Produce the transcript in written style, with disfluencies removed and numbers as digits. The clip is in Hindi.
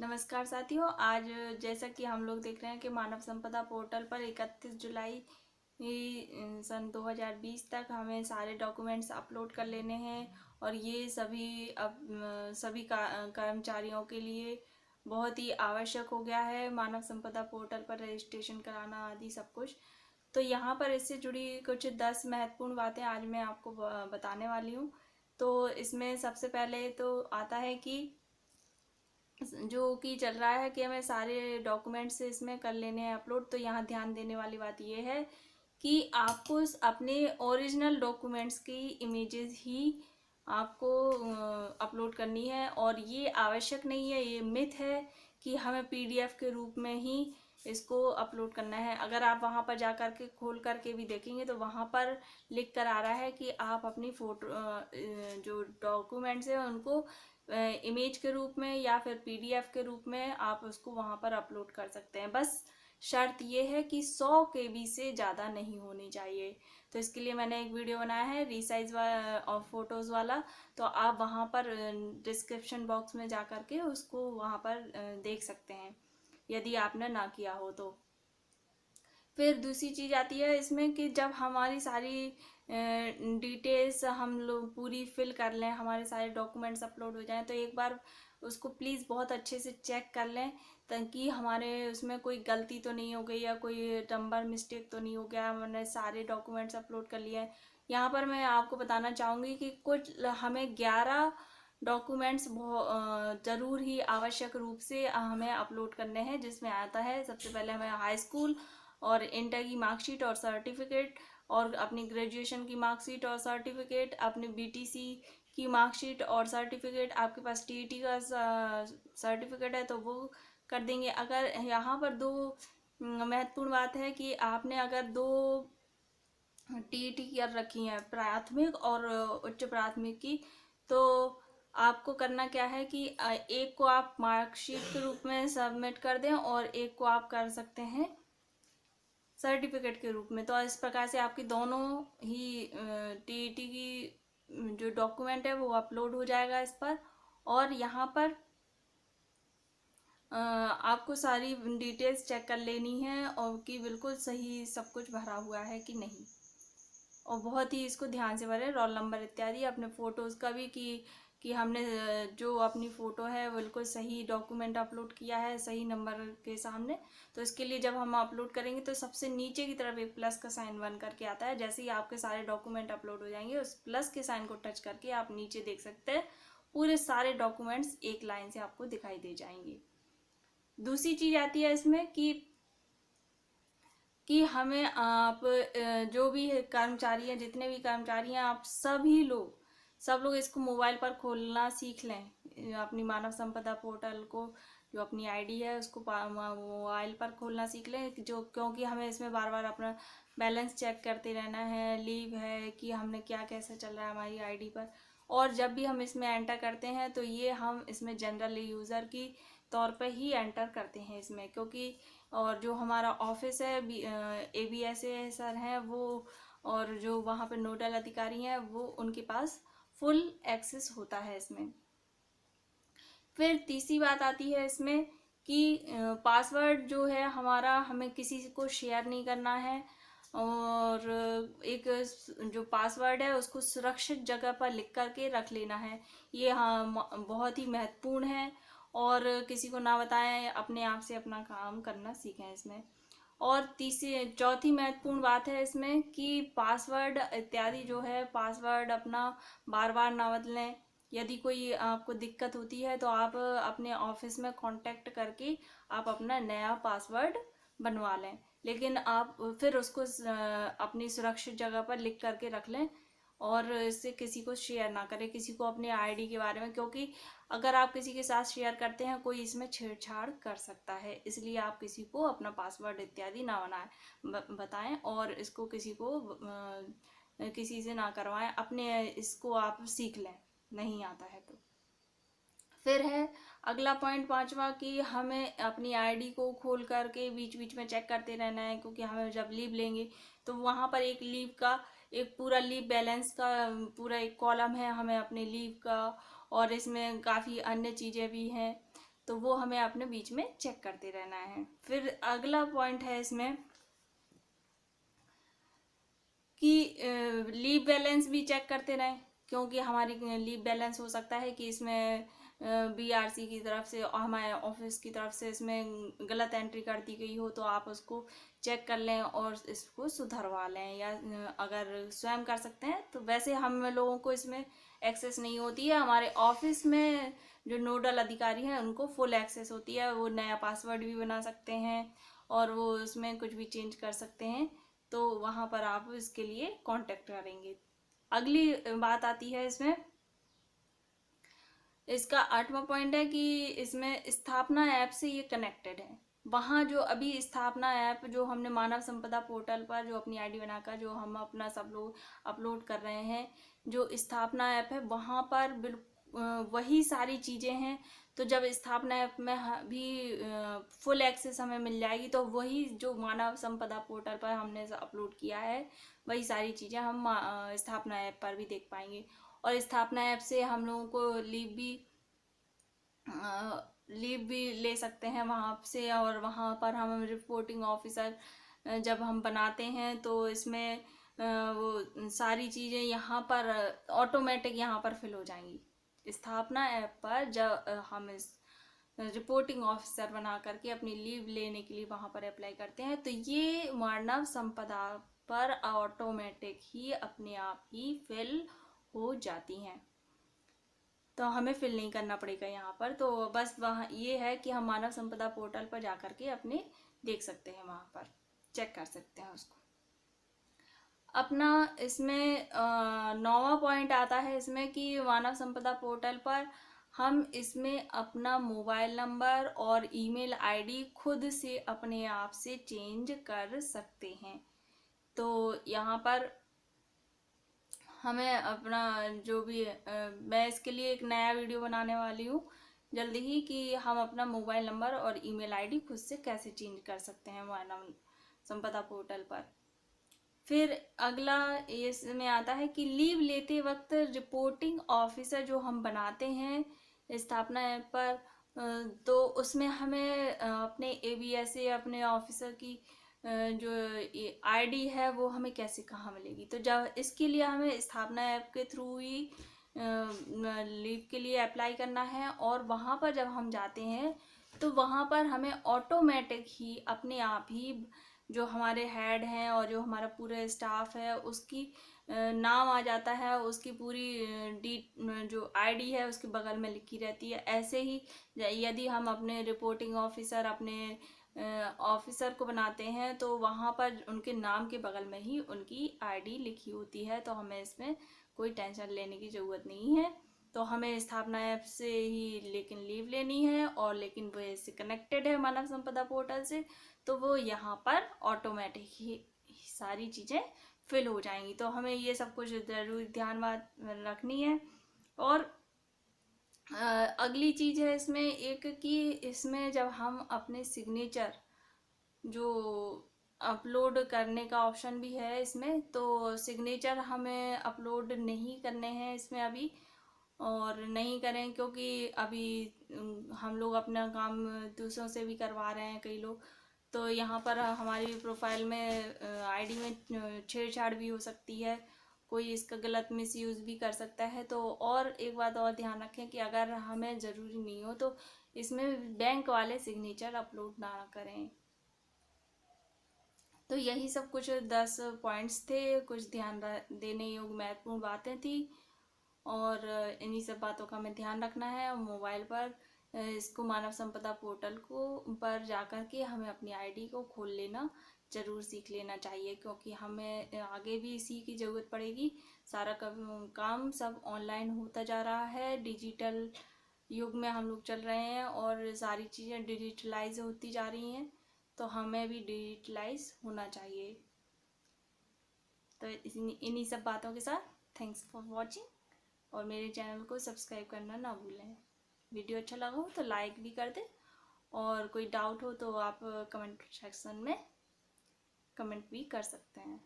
नमस्कार साथियों। आज जैसा कि हम लोग देख रहे हैं कि मानव संपदा पोर्टल पर 31 जुलाई सन 2020 तक हमें सारे डॉक्यूमेंट्स अपलोड कर लेने हैं और ये सभी कर्मचारियों के लिए बहुत ही आवश्यक हो गया है। मानव संपदा पोर्टल पर रजिस्ट्रेशन कराना आदि सब कुछ। तो यहाँ पर इससे जुड़ी कुछ 10 महत्वपूर्ण बातें आज मैं आपको बताने वाली हूँ। तो इसमें सबसे पहले तो आता है कि जो कि चल रहा है कि हमें सारे डॉक्यूमेंट्स इसमें कर लेने हैं अपलोड। तो यहाँ ध्यान देने वाली बात ये है कि आपको अपने ओरिजिनल डॉक्यूमेंट्स की इमेजेस ही आपको अपलोड करनी है और ये आवश्यक नहीं है, ये मिथ है कि हमें पीडीएफ के रूप में ही इसको अपलोड करना है। अगर आप वहाँ पर जा कर के खोल करके भी देखेंगे तो वहाँ पर लिख कर आ रहा है कि आप अपनी फ़ोटो जो डॉक्यूमेंट्स हैं उनको इमेज के रूप में या फिर पीडीएफ के रूप में आप उसको वहाँ पर अपलोड कर सकते हैं। बस शर्त ये है कि 100 केबी से ज़्यादा नहीं होनी चाहिए। तो इसके लिए मैंने एक वीडियो बनाया है रीसाइज और फोटोज़ वाला। तो आप वहाँ पर डिस्क्रिप्शन बॉक्स में जा कर के उसको वहाँ पर देख सकते हैं यदि आपने ना किया हो तो। फिर दूसरी चीज़ आती है इसमें कि जब हमारी सारी डिटेल्स हम लोग पूरी फिल कर लें, हमारे सारे डॉक्यूमेंट्स अपलोड हो जाएं, तो एक बार उसको प्लीज़ बहुत अच्छे से चेक कर लें ताकि हमारे उसमें कोई गलती तो नहीं हो गई या कोई नंबर मिस्टेक तो नहीं हो गया। मैंने सारे डॉक्यूमेंट्स अपलोड कर लिए हैं। यहाँ पर मैं आपको बताना चाहूँगी कि कुछ हमें 11 डॉक्यूमेंट्स ज़रूर ही आवश्यक रूप से हमें अपलोड करने हैं, जिसमें आता है सबसे पहले हमें हाई स्कूल और इंटर की मार्कशीट और सर्टिफिकेट, और अपनी ग्रेजुएशन की मार्कशीट और सर्टिफिकेट, अपनी बीटीसी की मार्कशीट और सर्टिफिकेट। आपके पास टीईटी का सर्टिफिकेट है तो वो कर देंगे। अगर यहाँ पर दो महत्वपूर्ण बात है कि आपने अगर दो टीईटी कर रखी है, प्राथमिक और उच्च प्राथमिक की, तो आपको करना क्या है कि एक को आप मार्कशीट के रूप में सबमिट कर दें और एक को आप कर सकते हैं सर्टिफिकेट के रूप में। तो इस प्रकार से आपकी दोनों ही टीईटी की जो डॉक्यूमेंट है वो अपलोड हो जाएगा इस पर। और यहाँ पर आपको सारी डिटेल्स चेक कर लेनी है और कि बिल्कुल सही सब कुछ भरा हुआ है कि नहीं। और बहुत ही इसको ध्यान से भरें, रोल नंबर इत्यादि, अपने फ़ोटोज़ का भी कि हमने जो अपनी फ़ोटो है बिल्कुल सही डॉक्यूमेंट अपलोड किया है सही नंबर के सामने। तो इसके लिए जब हम अपलोड करेंगे तो सबसे नीचे की तरफ एक प्लस का साइन बन करके आता है। जैसे ही आपके सारे डॉक्यूमेंट अपलोड हो जाएंगे उस प्लस के साइन को टच करके आप नीचे देख सकते हैं पूरे सारे डॉक्यूमेंट्स एक लाइन से आपको दिखाई दे जाएंगे। दूसरी चीज़ आती है इसमें कि हमें आप जो भी कर्मचारी हैं, जितने भी कर्मचारी हैं, आप सब लोग इसको मोबाइल पर खोलना सीख लें। अपनी मानव संपदा पोर्टल को, जो अपनी आईडी है उसको मोबाइल पर खोलना सीख लें, जो क्योंकि हमें इसमें बार बार अपना बैलेंस चेक करते रहना है, लीव है कि हमने क्या कैसा चल रहा है हमारी आईडी पर। और जब भी हम इसमें एंटर करते हैं तो ये हम इसमें जनरल यूज़र की तौर पर ही एंटर करते हैं इसमें, क्योंकि और जो हमारा ऑफिस है ABSA सर हैं वो, और जो वहाँ पे नोडल अधिकारी हैं वो, उनके पास फुल एक्सेस होता है इसमें। फिर तीसरी बात आती है इसमें कि पासवर्ड जो है हमारा हमें किसी को शेयर नहीं करना है, और एक जो पासवर्ड है उसको सुरक्षित जगह पर लिख करके रख लेना है। ये हाँ बहुत ही महत्वपूर्ण है। और किसी को ना बताएं, अपने आप से अपना काम करना सीखें इसमें। और चौथी महत्वपूर्ण बात है इसमें कि पासवर्ड इत्यादि जो है, पासवर्ड अपना बार बार ना बदलें। यदि कोई आपको दिक्कत होती है तो आप अपने ऑफिस में कांटेक्ट करके आप अपना नया पासवर्ड बनवा लें, लेकिन आप फिर उसको अपनी सुरक्षित जगह पर लिख करके रख लें और इससे किसी को शेयर ना करें, किसी को अपने आईडी के बारे में, क्योंकि अगर आप किसी के साथ शेयर करते हैं कोई इसमें छेड़छाड़ कर सकता है। इसलिए आप किसी को अपना पासवर्ड इत्यादि ना बताएं और इसको किसी को किसी से ना करवाएं। अपने इसको आप सीख लें, नहीं आता है तो। फिर है अगला पॉइंट पांचवा कि हमें अपनी आईडी को खोल करके बीच बीच में चेक करते रहना है, क्योंकि हमें जब लीव लेंगे तो वहाँ पर एक लीव का एक पूरा लीव बैलेंस का पूरा एक कॉलम है हमें अपने लीव का, और इसमें काफ़ी अन्य चीज़ें भी हैं। तो वो हमें अपने बीच में चेक करते रहना है। फिर अगला पॉइंट है इसमें कि लीव बैलेंस भी चेक करते रहें, क्योंकि हमारी लीव बैलेंस हो सकता है कि इसमें बीआरसी की तरफ से और हमारे ऑफिस की तरफ से इसमें गलत एंट्री कर दी गई हो, तो आप उसको चेक कर लें और इसको सुधरवा लें, या अगर स्वयं कर सकते हैं तो। वैसे हम लोगों को इसमें एक्सेस नहीं होती है, हमारे ऑफिस में जो नोडल अधिकारी हैं उनको फुल एक्सेस होती है। वो नया पासवर्ड भी बना सकते हैं और वो उसमें कुछ भी चेंज कर सकते हैं, तो वहाँ पर आप इसके लिए कांटेक्ट करेंगे। अगली बात आती है इसमें, इसका 8वां पॉइंट है कि इसमें स्थापना ऐप से ये कनेक्टेड है। वहाँ जो अभी स्थापना ऐप जो हमने मानव संपदा पोर्टल पर जो अपनी आईडी बनाकर जो हम अपना सब लोग अपलोड कर रहे हैं, जो स्थापना ऐप है वहाँ पर वही सारी चीज़ें हैं। तो जब स्थापना ऐप में भी फुल एक्सेस हमें मिल जाएगी, तो वही जो मानव संपदा पोर्टल पर हमने अपलोड किया है वही सारी चीज़ें हम स्थापना ऐप पर भी देख पाएंगे। और स्थापना ऐप से हम लोगों को लीव भी ले सकते हैं वहाँ से। और वहाँ पर हम रिपोर्टिंग ऑफिसर जब हम बनाते हैं तो इसमें वो सारी चीज़ें यहाँ पर ऑटोमेटिक यहाँ पर फिल हो जाएंगी। स्थापना ऐप पर जब हम इस रिपोर्टिंग ऑफिसर बना करके अपनी लीव लेने के लिए वहाँ पर अप्लाई करते हैं, तो ये मानव संपदा पर ऑटोमेटिक ही अपने आप ही फिल हो जाती हैं, तो हमें फिल नहीं करना पड़ेगा यहाँ पर। तो बस वहाँ ये है कि हम मानव संपदा पोर्टल पर जा करके अपने देख सकते हैं, वहाँ पर चेक कर सकते हैं उसको अपना। इसमें 9वां पॉइंट आता है इसमें कि मानव संपदा पोर्टल पर हम इसमें अपना मोबाइल नंबर और ईमेल आईडी खुद से अपने आप से चेंज कर सकते हैं। तो यहाँ पर हमें अपना जो भी मैं इसके लिए एक नया वीडियो बनाने वाली हूँ जल्दी ही, कि हम अपना मोबाइल नंबर और ईमेल आईडी खुद से कैसे चेंज कर सकते हैं मानव संपदा पोर्टल पर। फिर अगला इसमें आता है कि लीव लेते वक्त रिपोर्टिंग ऑफिसर जो हम बनाते हैं स्थापना ऐप पर, तो उसमें हमें अपने ABSA अपने ऑफिसर की जो आईडी है वो हमें कैसे कहाँ मिलेगी। तो जब इसके लिए हमें स्थापना ऐप के थ्रू ही लीव के लिए अप्लाई करना है, और वहाँ पर जब हम जाते हैं तो वहाँ पर हमें ऑटोमेटिक ही अपने आप ही जो हमारे हेड हैं और जो हमारा पूरा स्टाफ है उसकी नाम आ जाता है, उसकी पूरी जो आईडी है उसके बगल में लिखी रहती है। ऐसे ही यदि हम अपने रिपोर्टिंग ऑफिसर अपने ऑफिसर को बनाते हैं तो वहाँ पर उनके नाम के बगल में ही उनकी आईडी लिखी होती है, तो हमें इसमें कोई टेंशन लेने की ज़रूरत नहीं है। तो हमें स्थापना ऐप से ही लेकिन लीव लेनी है, और लेकिन वो इससे कनेक्टेड है मानव संपदा पोर्टल से, तो वो यहाँ पर ऑटोमेटिक ही सारी चीज़ें फिल हो जाएंगी। तो हमें ये सब कुछ ज़रूर ध्यान रखनी है। और अगली चीज़ है इसमें एक कि इसमें जब हम अपने सिग्नेचर जो अपलोड करने का ऑप्शन भी है इसमें, तो सिग्नेचर हमें अपलोड नहीं करने हैं इसमें अभी, और नहीं करें क्योंकि अभी हम लोग अपना काम दूसरों से भी करवा रहे हैं कई लोग, तो यहाँ पर हमारी प्रोफाइल में आईडी में छेड़छाड़ भी हो सकती है, कोई इसका गलत मिसयूज़ भी कर सकता है। तो और एक बात और ध्यान रखें कि अगर हमें ज़रूरी नहीं हो तो इसमें बैंक वाले सिग्नेचर अपलोड ना करें। तो यही सब कुछ 10 पॉइंट्स थे, कुछ ध्यान देने योग्य महत्वपूर्ण बातें थी, और इन्हीं सब बातों का हमें ध्यान रखना है। मोबाइल पर इसको मानव संपदा पोर्टल को पर जाकर के हमें अपनी आईडी को खोल लेना ज़रूर सीख लेना चाहिए, क्योंकि हमें आगे भी इसी की ज़रूरत पड़ेगी। सारा काम सब ऑनलाइन होता जा रहा है, डिजिटल युग में हम लोग चल रहे हैं और सारी चीज़ें डिजिटलाइज होती जा रही हैं, तो हमें भी डिजिटलाइज होना चाहिए। तो इन्हीं सब बातों के साथ थैंक्स फॉर वॉचिंग, और मेरे चैनल को सब्सक्राइब करना ना भूलें। वीडियो अच्छा लगा हो तो लाइक भी कर दें, और कोई डाउट हो तो आप कमेंट सेक्शन में कमेंट भी कर सकते हैं।